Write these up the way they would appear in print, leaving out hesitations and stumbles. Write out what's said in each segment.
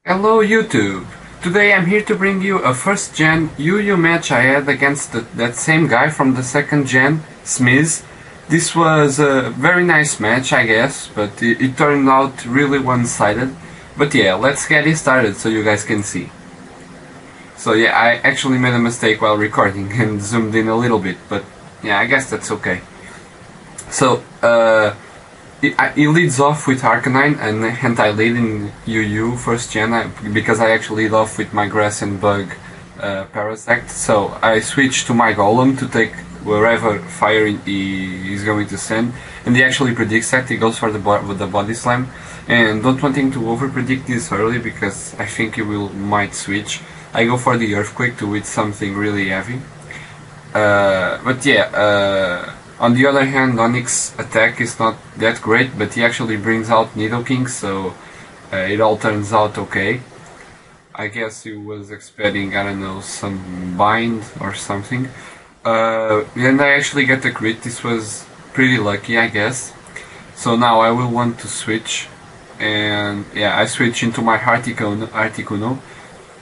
Hello YouTube! Today I'm here to bring you a first gen UU match I had against that same guy from the second gen, Smiz. This was a very nice match I guess, but it turned out really one-sided. But yeah, let's get it started so you guys can see. So yeah, I actually made a mistake while recording and zoomed in a little bit, but yeah, I guess that's okay. So, he leads off with Arcanine and anti-lead in UU first gen because I actually lead off with my Grass and Bug Parasect. So I switch to my Golem to take wherever fire he is going to send, and he actually predicts that. He goes for the Body Slam, and don't want him to over predict this early because I think he might switch. I go for the Earthquake to hit something really heavy. But yeah, on the other hand, Onyx's attack is not that great, but he actually brings out Nidoking, so it all turns out okay. I guess he was expecting, I don't know, some bind or something. And I actually get a crit. This was pretty lucky, I guess. So now I will want to switch, and yeah, I switch into my Articuno,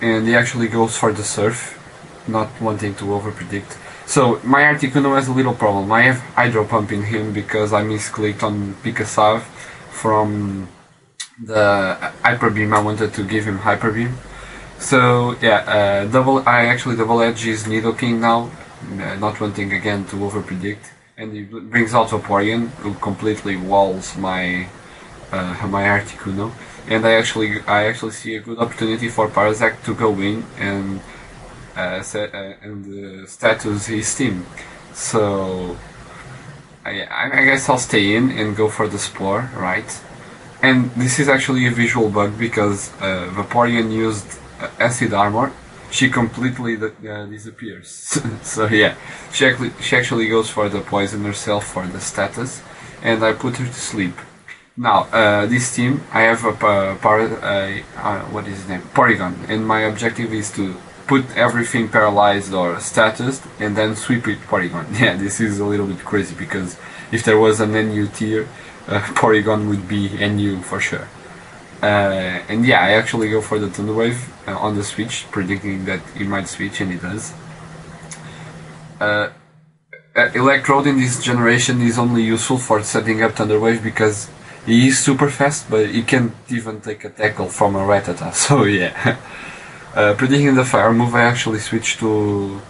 and he actually goes for the Surf, not wanting to over predict. So my Articuno has a little problem. I have Hydro Pump in him because I misclicked on Pikasav from the Hyper Beam. I wanted to give him Hyper Beam. So yeah, I actually double edge his Nidoking now, not wanting again to over predict, and he brings out Vaporeon, who completely walls my my Articuno, and I actually see a good opportunity for Parasect to go in and status his team. So I guess I'll stay in and go for the Spore, right? And this is actually a visual bug because Vaporeon used Acid Armor. She completely disappears. So yeah, she actually goes for the poison herself for the status, and I put her to sleep. Now, this team, I have a what is his name? Porygon, and my objective is to put everything paralyzed or statused and then sweep with Porygon. Yeah, this is a little bit crazy because if there was an NU tier, Porygon would be NU for sure. And yeah, I actually go for the Thunder Wave on the switch, predicting that he might switch, and he does. Electrode in this generation is only useful for setting up Thunder Wave because he is super fast, but he can't even take a tackle from a Rattata, so yeah. Predicting the fire move, I actually switch to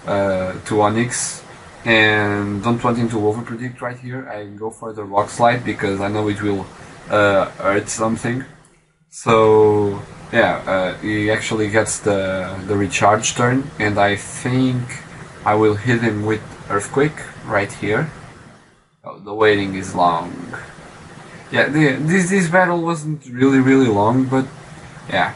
Onyx, and don't want him to over predict right here. I go for the Rock Slide because I know it will hurt something. So yeah, he actually gets the recharge turn, and I think I will hit him with Earthquake right here. Oh, the waiting is long. Yeah, this battle wasn't really long, but yeah.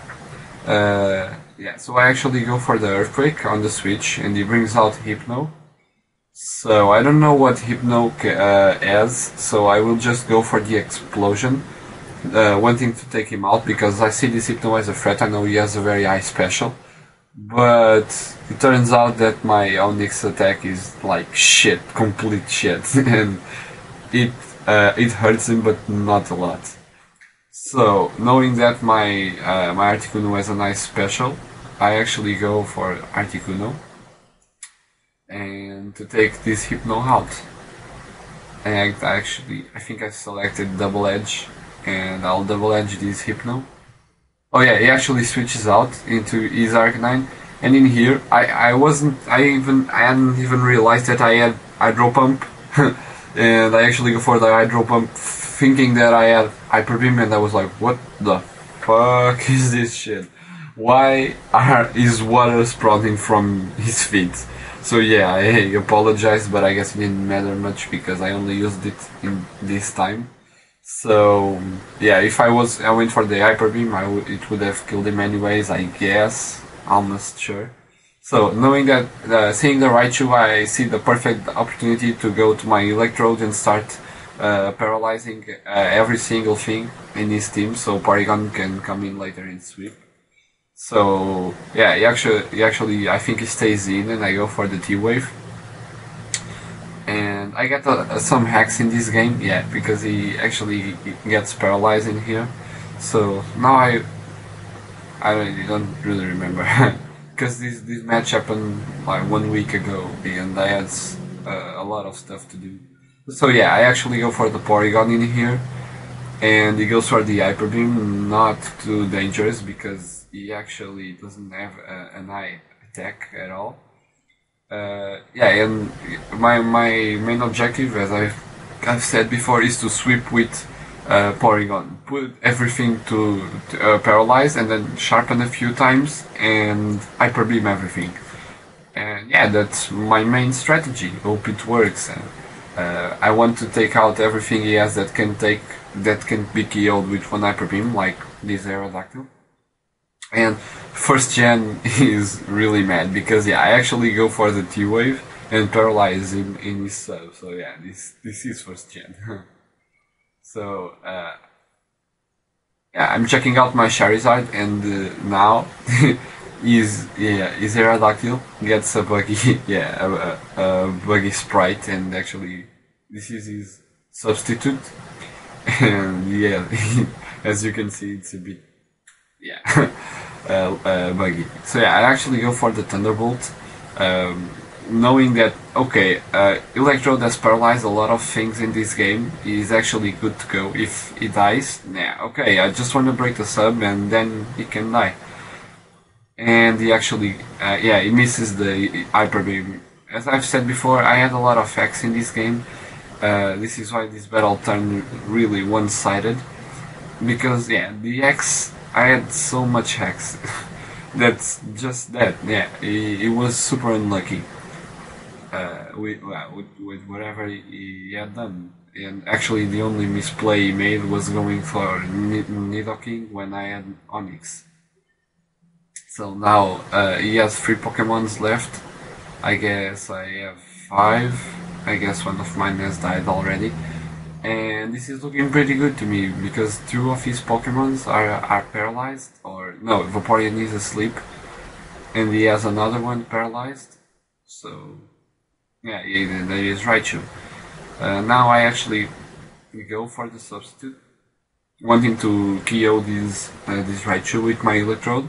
Yeah, so I actually go for the Earthquake on the switch, and he brings out Hypno. So I don't know what Hypno has, so I will just go for the Explosion, wanting to take him out because I see this Hypno as a threat. I know he has a very high special, but it turns out that my Onyx attack is like shit, complete shit, and it hurts him, but not a lot. So, knowing that my Articuno has a nice special, I actually go for Articuno and to take this Hypno out. And I think I selected Double Edge, and I'll Double Edge this Hypno. Oh yeah, he actually switches out into his Arcanine, and in here I hadn't even realized that I had Hydro Pump, and I actually go for the Hydro Pump, thinking that I had Hyper Beam, and I was like, what the fuck is this shit? Why is water sprouting from his feet? So yeah, I apologize, but I guess it didn't matter much because I only used it in this time. So yeah, if I went for the Hyper Beam, it would have killed him anyways, I guess, almost sure. So knowing that, seeing the Raichu, I see the perfect opportunity to go to my Electrode and start paralyzing every single thing in his team, so Porygon can come in later and sweep. So yeah, he actually I think he stays in, and I go for the T-Wave. And I get some hacks in this game, yeah, because he actually gets paralyzed in here. So now I don't really remember. Because this match happened like 1 week ago, and I had a lot of stuff to do. So yeah, I actually go for the Porygon in here, and he goes for the Hyper Beam, not too dangerous because he actually doesn't have an eye attack at all. Yeah, and my main objective, as I've said before, is to sweep with Porygon. Put everything to paralyze and then sharpen a few times and Hyper Beam everything. And yeah, that's my main strategy. Hope it works. I want to take out everything he has that can be KO'd with one Hyper Beam, like this Aerodactyl. And first gen is really mad because yeah, I actually go for the T-Wave and paralyze him in his sub. So yeah, this is first gen. So yeah, I'm checking out my Charizard, and now his Aerodactyl gets a buggy a buggy sprite, and actually this is his substitute. And yeah, as you can see, it's a bit buggy. So yeah, I actually go for the Thunderbolt, knowing that okay, Electrode has paralyzed a lot of things in this game. He's actually good to go. If he dies, yeah, okay, I just want to break the sub and then he can die. And he actually, yeah, he misses the Hyper Beam. As I've said before, I had a lot of hacks in this game. This is why this battle turned really one-sided, because yeah, the hacks, I had so much hacks. That's just that. Yeah, he was super unlucky with whatever he had done. And actually, the only misplay he made was going for Nidoking when I had Onix. So now he has 3 Pokemons left. I guess I have 5. I guess one of mine has died already. And this is looking pretty good to me because 2 of his Pokemons are paralyzed, or no, Vaporeon is asleep, and he has another one paralyzed. So yeah, that is Raichu. Now I actually go for the substitute, wanting to KO this Raichu with my Electrode.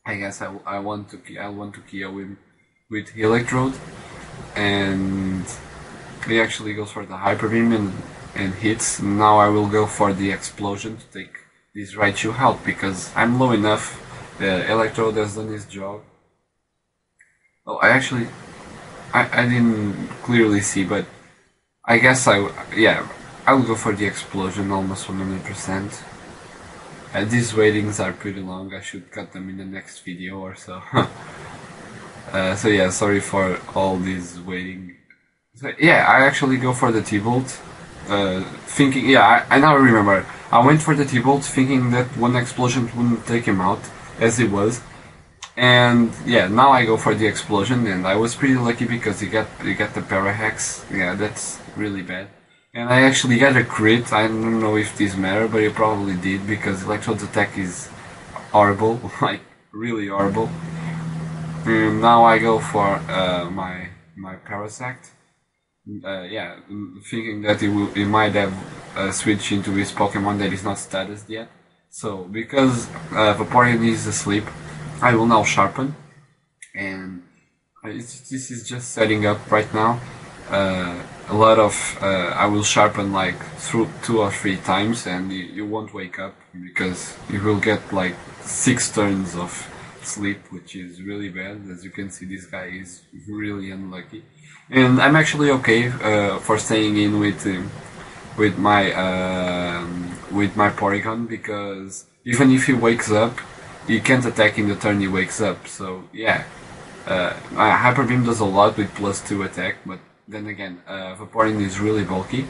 I guess I want to KO him with Electrode, and he actually goes for the Hyper Beam and hits. Now I will go for the Explosion to take this Raichu out because I'm low enough. The Electrode has done his job. Oh, I didn't clearly see, but I guess I will go for the Explosion almost 100%. These waitings are pretty long. I should cut them in the next video or so. So yeah, sorry for all this waiting. So yeah, I actually go for the T-Bolt, thinking, yeah, I now remember. I went for the T-Bolt thinking that one Explosion wouldn't take him out, as it was. And yeah, now I go for the Explosion, and I was pretty lucky because you get the Para Hex. Yeah, that's really bad. And I actually got a crit. I don't know if this mattered, but it probably did because Electrode's attack is horrible, like really horrible. And now I go for my Parasect. Yeah, thinking that he might have switched into his Pokemon that is not statused yet. So because Vaporeon is asleep, I will now sharpen, and this is just setting up right now. A lot of I will sharpen like through 2 or 3 times, and you won't wake up because you will get like 6 turns of sleep, which is really bad. As you can see, this guy is really unlucky, and I'm actually okay for staying in with my Porygon, because even if he wakes up, he can't attack in the turn he wakes up. So yeah, Hyper Beam does a lot with +2 attack, but then again, Vaporeon is really bulky,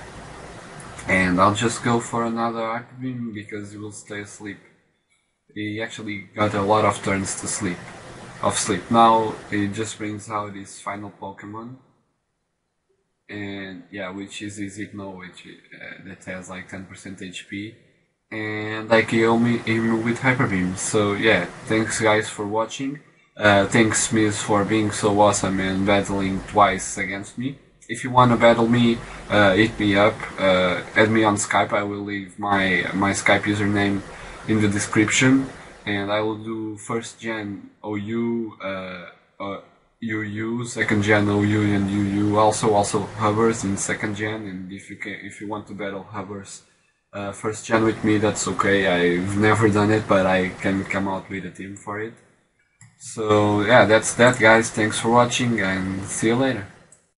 and I'll just go for another Hyper Beam because he will stay asleep. He actually got a lot of turns to sleep. Now he just brings out his final Pokemon, and yeah, which is his Hypno, which that has like 10% HP, and I KO him with Hyper Beam. So yeah, thanks guys for watching. Thanks Smiz for being so awesome and battling twice against me. If you want to battle me, hit me up, add me on Skype. I will leave my Skype username in the description. and I will do first gen OU, UU, second gen OU and UU, also hovers in second gen, and if you want to battle hovers first gen with me, that's okay. I've never done it, but I can come out with a team for it. So yeah, that's that, guys. Thanks for watching, and see you later.